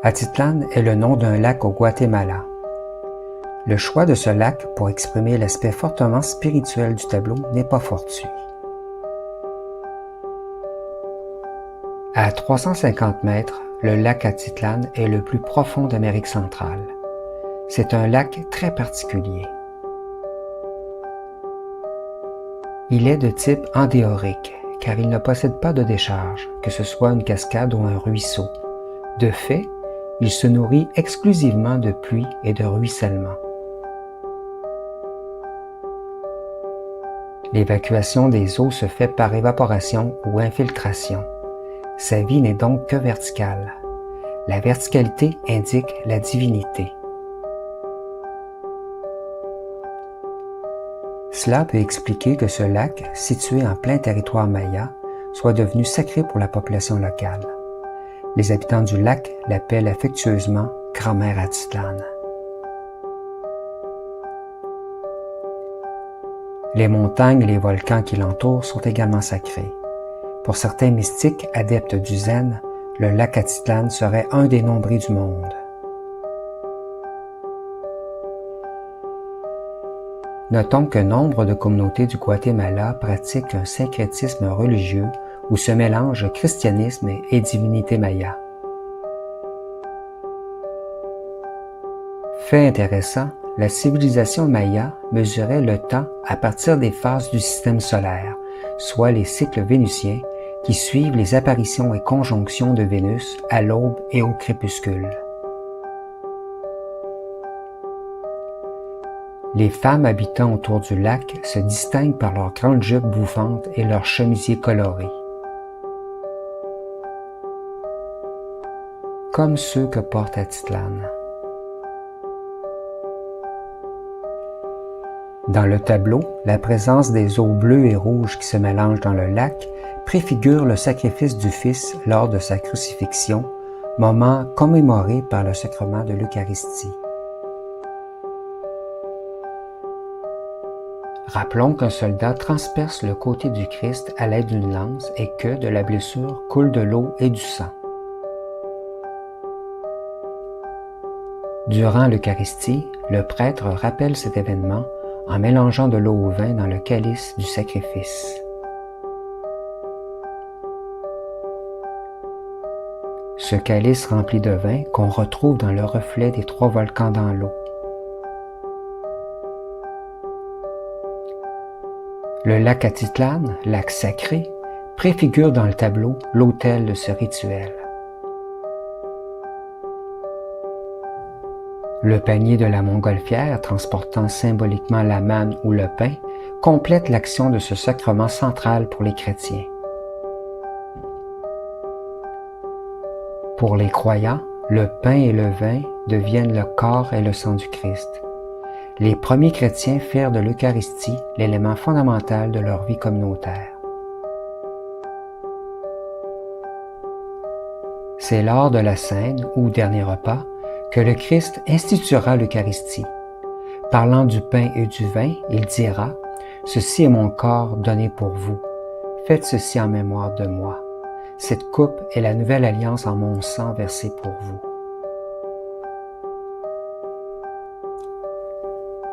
Atitlan est le nom d'un lac au Guatemala. Le choix de ce lac pour exprimer l'aspect fortement spirituel du tableau n'est pas fortuit. À 350 mètres, le lac Atitlan est le plus profond d'Amérique centrale. C'est un lac très particulier. Il est de type endéorique, car il ne possède pas de décharge, que ce soit une cascade ou un ruisseau. De fait, il se nourrit exclusivement de pluie et de ruissellement. L'évacuation des eaux se fait par évaporation ou infiltration. Sa vie n'est donc que verticale. La verticalité indique la divinité. Cela peut expliquer que ce lac, situé en plein territoire maya, soit devenu sacré pour la population locale. Les habitants du lac l'appellent affectueusement Grand-mère Atitlan. Les montagnes et les volcans qui l'entourent sont également sacrés. Pour certains mystiques adeptes du zen, le lac Atitlan serait un des nombrils du monde. Notons que nombre de communautés du Guatemala pratiquent un syncrétisme religieux où se mélangent christianisme et divinité maya. Fait intéressant, la civilisation maya mesurait le temps à partir des phases du système solaire, soit les cycles vénusiens qui suivent les apparitions et conjonctions de Vénus à l'aube et au crépuscule. Les femmes habitant autour du lac se distinguent par leurs grandes jupes bouffantes et leurs chemisiers colorés, comme ceux que porte Atitlan. Dans le tableau, la présence des eaux bleues et rouges qui se mélangent dans le lac préfigure le sacrifice du Fils lors de sa crucifixion, moment commémoré par le sacrement de l'Eucharistie. Rappelons qu'un soldat transperce le côté du Christ à l'aide d'une lance et que de la blessure coule de l'eau et du sang. Durant l'Eucharistie, le prêtre rappelle cet événement en mélangeant de l'eau au vin dans le calice du sacrifice. Ce calice rempli de vin qu'on retrouve dans le reflet des 3 volcans dans l'eau. Le lac Atitlan, lac sacré, préfigure dans le tableau l'autel de ce rituel. Le panier de la montgolfière, transportant symboliquement la manne ou le pain, complète l'action de ce sacrement central pour les chrétiens. Pour les croyants, le pain et le vin deviennent le corps et le sang du Christ. Les premiers chrétiens firent de l'Eucharistie l'élément fondamental de leur vie communautaire. C'est lors de la Cène, ou dernier repas, que le Christ instituera l'Eucharistie. Parlant du pain et du vin, il dira « Ceci est mon corps donné pour vous. Faites ceci en mémoire de moi. Cette coupe est la nouvelle alliance en mon sang versé pour vous. »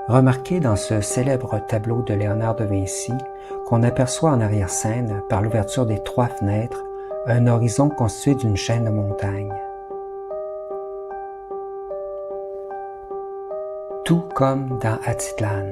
Remarquez dans ce célèbre tableau de Léonard de Vinci qu'on aperçoit en arrière-scène, par l'ouverture des 3 fenêtres, un horizon constitué d'une chaîne de montagnes. Tout comme dans Atitlan.